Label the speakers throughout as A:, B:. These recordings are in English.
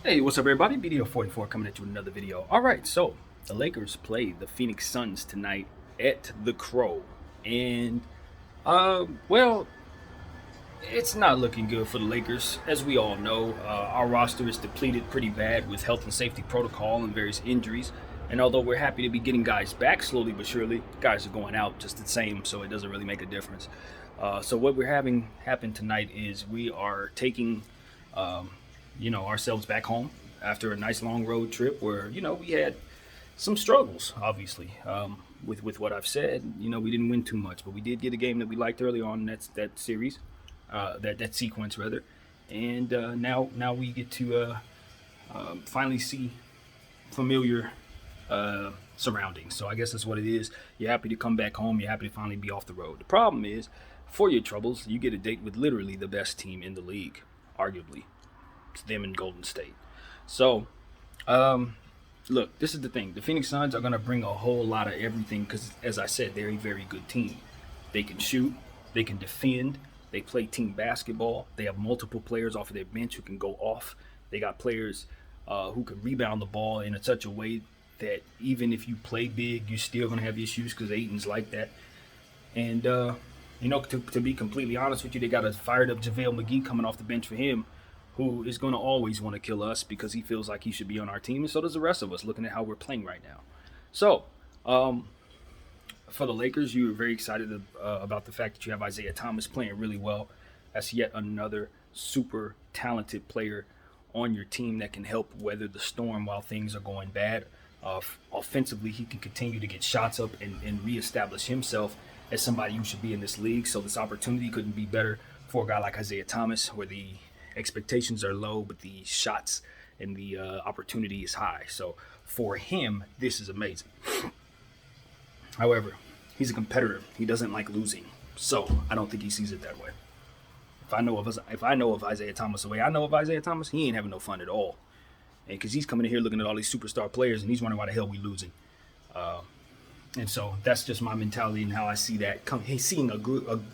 A: Hey, what's up, everybody? BDO44 coming at you with another video. All right, so the Lakers play the Phoenix Suns tonight at the Crow, and well, it's not looking good for the Lakers, as we all know. Our roster is depleted pretty bad with health and safety protocol and various injuries. And although we're happy to be getting guys back slowly but surely, guys are going out just the same, so it doesn't really make a difference. So what we're having happen tonight is we are taking um, ourselves back home after a nice long road trip where, we had some struggles, obviously, with what I've said. We didn't win too much, but we did get a game that we liked early on in that series, that sequence rather. And now we get to finally see familiar surroundings. So I guess that's what it is. You're happy to come back home. You're happy to finally be off the road. The problem is, for your troubles, you get a date with literally the best team in the league, arguably. It's them in Golden State. So, look, this is the thing. The Phoenix Suns are going to bring a whole lot of everything because, as I said, they're a very good team. They can shoot, they can defend, they play team basketball. They have multiple players off of their bench who can go off. They got players who can rebound the ball in such a way that even if you play big, you're still going to have issues because Aiton's like that. And, to be completely honest with you, they got a fired up JaVale McGee coming off the bench for him, who is going to always want to kill us because he feels like he should be on our team, and so does the rest of us, looking at how we're playing right now. So, for the Lakers, you were very excited about the fact that you have Isaiah Thomas playing really well. That's yet another super talented player on your team that can help weather the storm while things are going bad. Offensively, he can continue to get shots up and reestablish himself as somebody who should be in this league. So this opportunity couldn't be better for a guy like Isaiah Thomas, where the expectations are low, but the shots and the opportunity is high. So for him, this is amazing. However, he's a competitor. He doesn't like losing. So I don't think he sees it that way. If I know of Isaiah Thomas the way I know of Isaiah Thomas, he ain't having no fun at all. And because he's coming in here looking at all these superstar players and he's wondering why the hell we losing. And so that's just my mentality and how I see that. He's seeing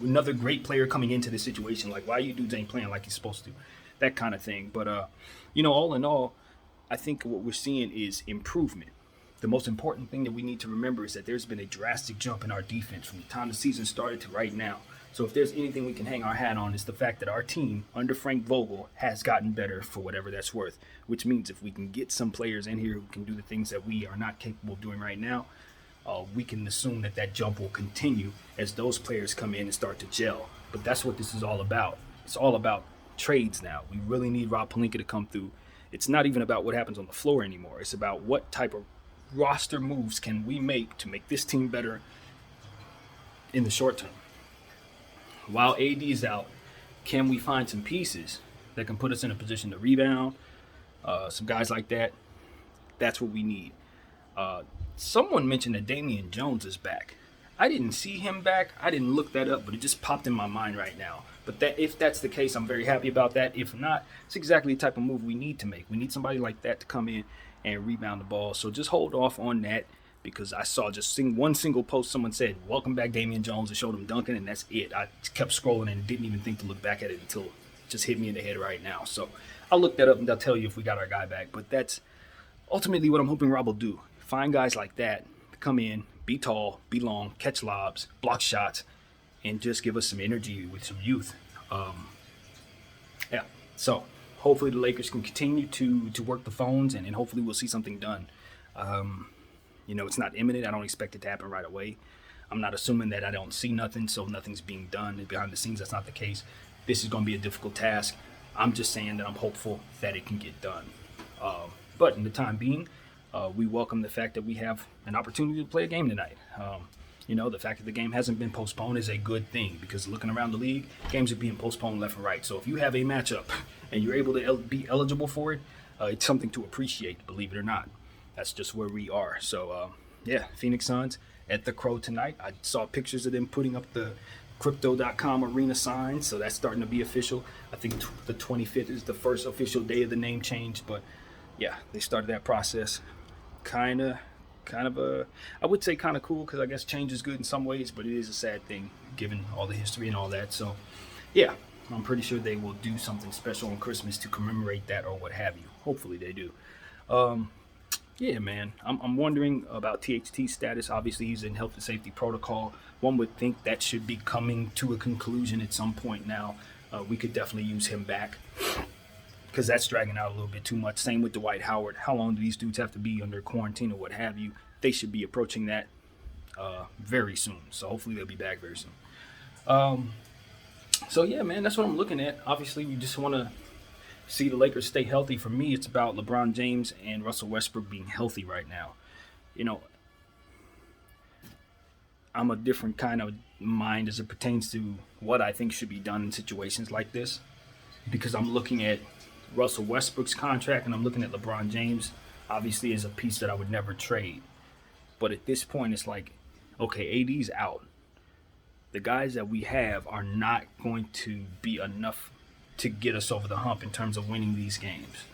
A: another great player coming into this situation. Like, why you dudes ain't playing like you're supposed to? That kind of thing. But, all in all, I think what we're seeing is improvement. The most important thing that we need to remember is that there's been a drastic jump in our defense from the time the season started to right now. So if there's anything we can hang our hat on, is the fact that our team under Frank Vogel has gotten better for whatever that's worth, which means if we can get some players in here who can do the things that we are not capable of doing right now, we can assume that jump will continue as those players come in and start to gel. But that's what this is all about. It's all about trades now. We really need Rob Pelinka to come through. It's not even about what happens on the floor anymore. It's about what type of roster moves can we make to make this team better in the short term. While AD is out, can we find some pieces that can put us in a position to rebound? Some guys like that. That's what we need. Someone mentioned that Damian Jones is back. I didn't see him back. I didn't look that up, but it just popped in my mind right now. But if that's the case, I'm very happy about that. If not, it's exactly the type of move we need to make. We need somebody like that to come in and rebound the ball. So just hold off on that, because I saw one single post. Someone said, "Welcome back, Damian Jones," and showed him dunking, and that's it. I kept scrolling and didn't even think to look back at it until it just hit me in the head right now. So I'll look that up and I'll tell you if we got our guy back. But that's ultimately what I'm hoping Rob will do. Find guys like that to come in, be tall, be long, catch lobs, block shots, and just give us some energy with some youth. Yeah. So hopefully the Lakers can continue to work the phones, and hopefully we'll see something done. It's not imminent. I don't expect it to happen right away. I'm not assuming that I don't see nothing, so nothing's being done. And behind the scenes, that's not the case. This is going to be a difficult task. I'm just saying that I'm hopeful that it can get done. But in the time being, we welcome the fact that we have an opportunity to play a game tonight. The fact that the game hasn't been postponed is a good thing, because looking around the league, games are being postponed left and right. So if you have a matchup and you're able to be eligible for it, it's something to appreciate, believe it or not. That's just where we are. So, Phoenix Suns at the Crow tonight. I saw pictures of them putting up the Crypto.com arena sign, so that's starting to be official. I think the 25th is the first official day of the name change, but yeah, they started that process. Kind of I would say kind of cool, because I guess change is good in some ways, but it is a sad thing given all the history and all that. So, yeah, I'm pretty sure they will do something special on Christmas to commemorate that or what have you. Hopefully they do. Um, yeah, man. I'm wondering about THT's status. Obviously, he's in health and safety protocol. One would think that should be coming to a conclusion at some point now. We could definitely use him back because that's dragging out a little bit too much. Same with Dwight Howard. How long do these dudes have to be under quarantine or what have you? They should be approaching that very soon. So hopefully they'll be back very soon. So yeah, man, that's what I'm looking at. Obviously, we just want to see the Lakers stay healthy. For me, it's about LeBron James and Russell Westbrook being healthy right now. You know, I'm a different kind of mind as it pertains to what I think should be done in situations like this, because I'm looking at Russell Westbrook's contract and I'm looking at LeBron James, obviously, as a piece that I would never trade. But at this point, it's like, okay, AD's out. The guys that we have are not going to be enough to get us over the hump in terms of winning these games.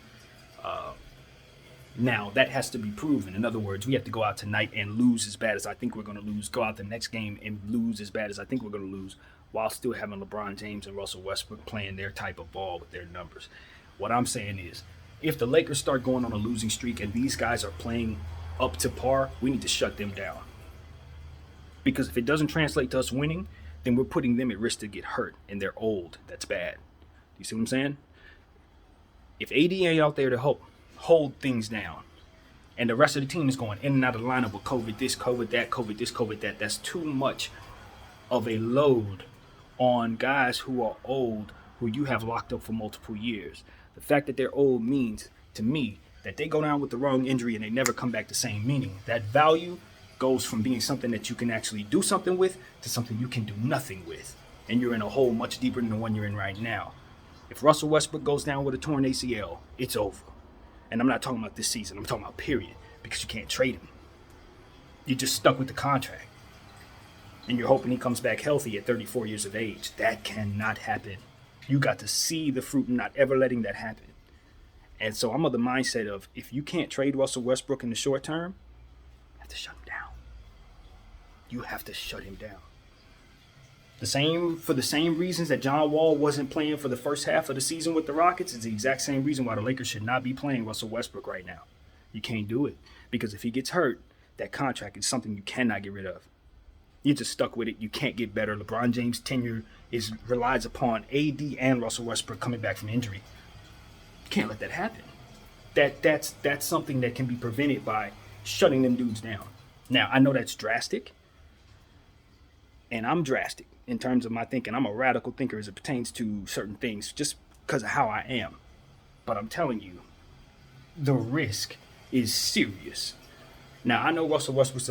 A: Now, that has to be proven. In other words, we have to go out tonight and lose as bad as I think we're going to lose, go out the next game and lose as bad as I think we're going to lose, while still having LeBron James and Russell Westbrook playing their type of ball with their numbers. What I'm saying is, if the Lakers start going on a losing streak and these guys are playing up to par, we need to shut them down. Because if it doesn't translate to us winning, then we're putting them at risk to get hurt, and they're old. That's bad. You see what I'm saying? If AD ain't out there to help hold things down, and the rest of the team is going in and out of the lineup with COVID this, COVID that, COVID this, COVID that, that's too much of a load on guys who are old, who you have locked up for multiple years. The fact that they're old means, to me, that they go down with the wrong injury and they never come back the same, meaning that value goes from being something that you can actually do something with to something you can do nothing with. And you're in a hole much deeper than the one you're in right now. If Russell Westbrook goes down with a torn ACL, it's over. And I'm not talking about this season. I'm talking about period. Because you can't trade him. You're just stuck with the contract. And you're hoping he comes back healthy at 34 years of age. That cannot happen. You got to see the fruit and not ever letting that happen. And so I'm of the mindset of, if you can't trade Russell Westbrook in the short term, you have to shut him down. You have to shut him down. For the same reasons that John Wall wasn't playing for the first half of the season with the Rockets, it's the exact same reason why the Lakers should not be playing Russell Westbrook right now. You can't do it. Because if he gets hurt, that contract is something you cannot get rid of. You're just stuck with it. You can't get better. LeBron James' tenure relies upon AD and Russell Westbrook coming back from injury. You can't let that happen. That's something that can be prevented by shutting them dudes down. Now, I know that's drastic. And I'm drastic in terms of my thinking. I'm a radical thinker as it pertains to certain things just because of how I am. But I'm telling you, the risk is serious. Now, I know Russell Westbrook's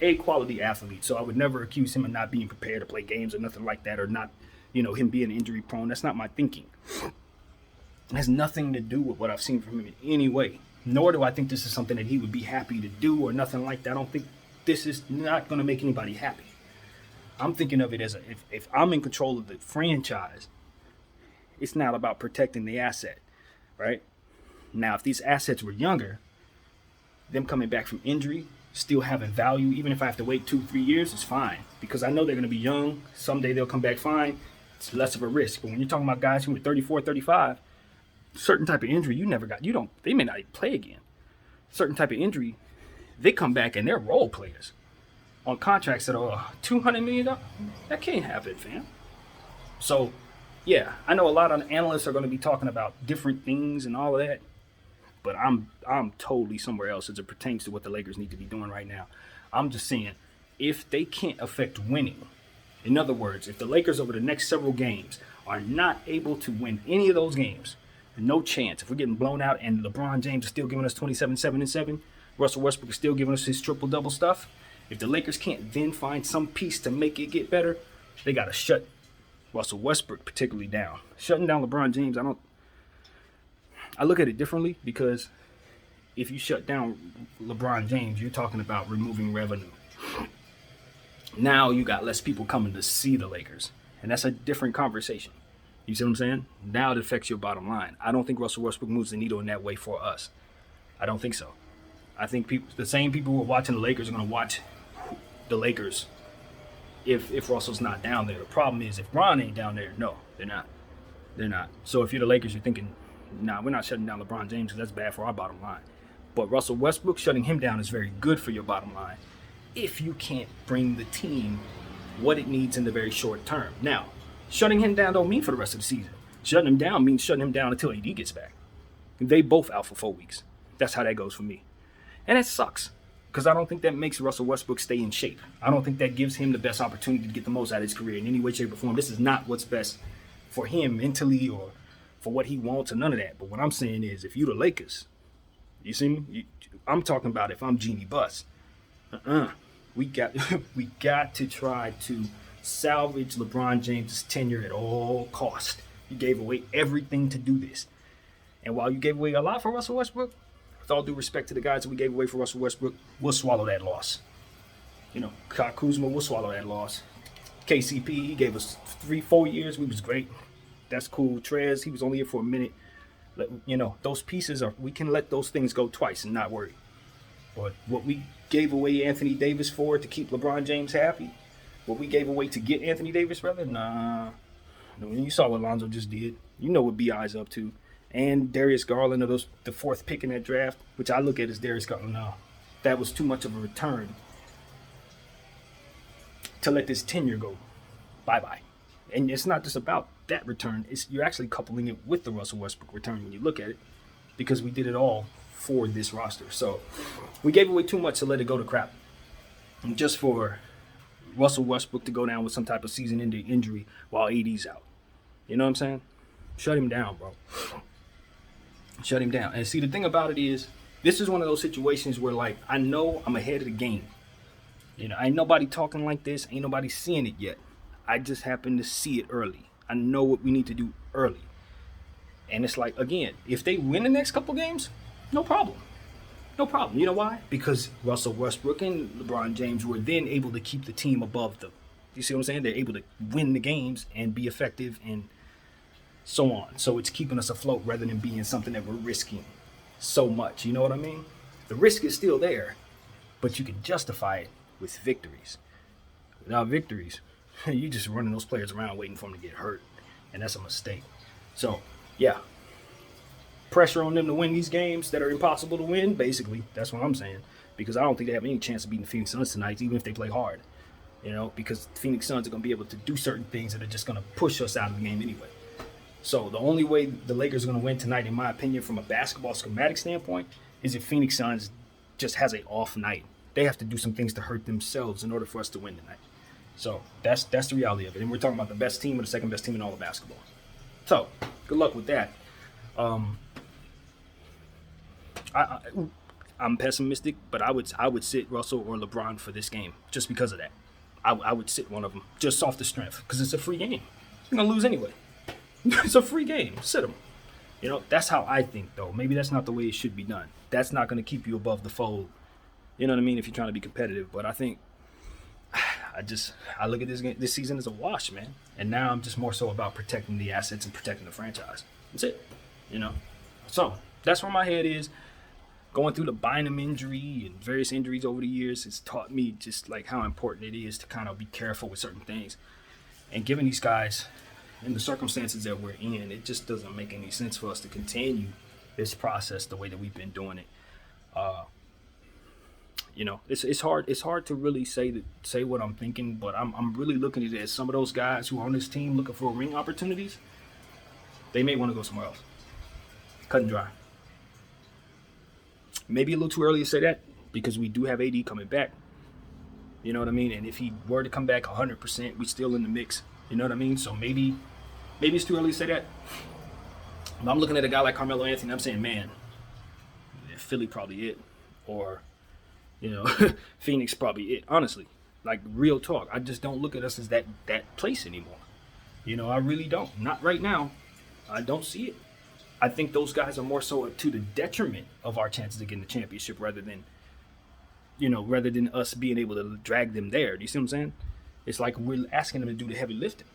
A: a quality athlete, so I would never accuse him of not being prepared to play games or nothing like that, or not, him being injury prone. That's not my thinking. It has nothing to do with what I've seen from him in any way. Nor do I think this is something that he would be happy to do or nothing like that. I don't think this is not going to make anybody happy. I'm thinking of it as if I'm in control of the franchise, it's not about protecting the asset, right? Now, if these assets were younger, them coming back from injury, still having value, even if I have to wait 2-3 years, it's fine. Because I know they're going to be young. Someday they'll come back fine. It's less of a risk. But when you're talking about guys who are 34, 35, certain type of injury they may not even play again. Certain type of injury, they come back and they're role players on contracts that are $200 million. That can't happen, fam. So, yeah, I know a lot of analysts are going to be talking about different things and all of that, but I'm totally somewhere else as it pertains to what the Lakers need to be doing right now. I'm just saying, if they can't affect winning, in other words, if the Lakers over the next several games are not able to win any of those games, no chance. If we're getting blown out and LeBron James is still giving us 27, 7, and 7, Russell Westbrook is still giving us his triple-double stuff, if the Lakers can't then find some piece to make it get better, they got to shut Russell Westbrook particularly down. Shutting down LeBron James, I look at it differently, because if you shut down LeBron James, you're talking about removing revenue. Now you got less people coming to see the Lakers, and that's a different conversation. You see what I'm saying? Now it affects your bottom line. I don't think Russell Westbrook moves the needle in that way for us. I don't think so. I think the same people who are watching the Lakers are going to watch the Lakers if Russell's not down there. The problem is, if Bron ain't down there, no, they're not. They're not. So if you're the Lakers, you're thinking, Nah, we're not shutting down LeBron James because that's bad for our bottom line. But Russell Westbrook, shutting him down is very good for your bottom line if you can't bring the team what it needs in the very short term. Now, shutting him down don't mean for the rest of the season. Shutting him down means shutting him down until AD gets back. They both out for 4 weeks. That's how that goes for me. And it sucks because I don't think that makes Russell Westbrook stay in shape. I don't think that gives him the best opportunity to get the most out of his career in any way, shape, or form. This is not what's best for him mentally or for what he wants or none of that. But what I'm saying is if you the Lakers, you see me? I'm talking about if I'm Jeannie Buss. We got to try to salvage LeBron James' tenure at all cost. You gave away everything to do this. And while you gave away a lot for Russell Westbrook, with all due respect to the guys that we gave away for Russell Westbrook, we'll swallow that loss. You know, Kyle Kuzma, we'll swallow that loss. KCP, he gave us 3-4 years. We was great. That's cool. Trez, he was only here for a minute. You know, those pieces are, we can let those things go twice and not worry. But what we gave away Anthony Davis for to keep LeBron James happy, what we gave away to get Anthony Davis, brother, nah. When you saw what Lonzo just did, you know what BI's up to. And Darius Garland, of those, the 4th pick in that draft, which I look at as Darius Garland. No, that was too much of a return to let this tenure go bye-bye. And it's not just about that return. You're actually coupling it with the Russell Westbrook return when you look at it, because we did it all for this roster. So we gave away too much to let it go to crap. And just for Russell Westbrook to go down with some type of season-ending injury while AD's out. You know what I'm saying? Shut him down, bro. Shut him down. And see, the thing about it is, this is one of those situations where, like, I know I'm ahead of the game. You know, ain't nobody talking like this. Ain't nobody seeing it yet. I just happen to see it early. I know what we need to do early. And it's like, again, if they win the next couple games, no problem. No problem. You know why? Because Russell Westbrook and LeBron James were then able to keep the team above them. You see what I'm saying? They're able to win the games and be effective and so on. So it's keeping us afloat rather than being something that we're risking so much. You know what I mean? The risk is still there, but you can justify it with victories. Without victories, you just running those players around waiting for them to get hurt, and that's a mistake. So, yeah. Pressure on them to win these games that are impossible to win, basically. That's what I'm saying. Because I don't think they have any chance of beating the Phoenix Suns tonight, even if they play hard. You know, because the Phoenix Suns are going to be able to do certain things that are just going to push us out of the game anyway. So the only way the Lakers are going to win tonight, in my opinion, from a basketball schematic standpoint, is if Phoenix Suns just has an off night. They have to do some things to hurt themselves in order for us to win tonight. So that's the reality of it. And we're talking about the best team or the second best team in all of basketball. So good luck with that. I'm pessimistic, but I would sit Russell or LeBron for this game just because of that. I would sit one of them just off the strength because it's a free game. You're gonna lose anyway. It's a free game. Sit them. You know, that's how I think, though. Maybe that's not the way it should be done. That's not going to keep you above the fold. You know what I mean? If you're trying to be competitive. But I think I look at this season as a wash, man. And now I'm just more so about protecting the assets and protecting the franchise. That's it. You know? So that's where my head is. Going through the Bynum injury and various injuries over the years, it's taught me just like how important it is to kind of be careful with certain things. And giving these guys, in the circumstances that we're in, it just doesn't make any sense for us to continue this process the way that we've been doing it. You know, it's hard to really say what I'm thinking, but I'm really looking at it as some of those guys who are on this team looking for ring opportunities, they may want to go somewhere else. Cut and dry. Maybe a little too early to say that because we do have AD coming back. You know what I mean? And if he were to come back 100%, we still in the mix. You know what I mean? So maybe it's too early to say that. But I'm looking at a guy like Carmelo Anthony, I'm saying, man, Philly probably it. Or, you know, Phoenix probably it. Honestly, like real talk. I just don't look at us as that place anymore. You know, I really don't. Not right now. I don't see it. I think those guys are more so to the detriment of our chances of getting the championship rather than us being able to drag them there. Do you see what I'm saying? It's like we're asking them to do the heavy lifting.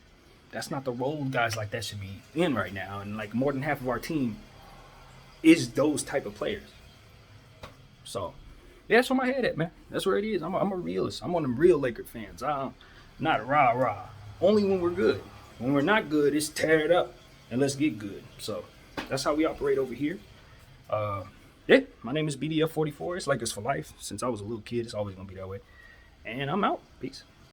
A: That's not the role guys like that should be in right now. And like more than half of our team is those type of players. So, yeah, that's where my head at, man. That's where it is. I'm a realist. I'm one of them real Laker fans. Not rah-rah. Only when we're good. When we're not good, it's tear it up and let's get good. So, that's how we operate over here. Yeah, my name is BDF44. It's Lakers for life. Since I was a little kid, it's always gonna be that way. And I'm out. Peace.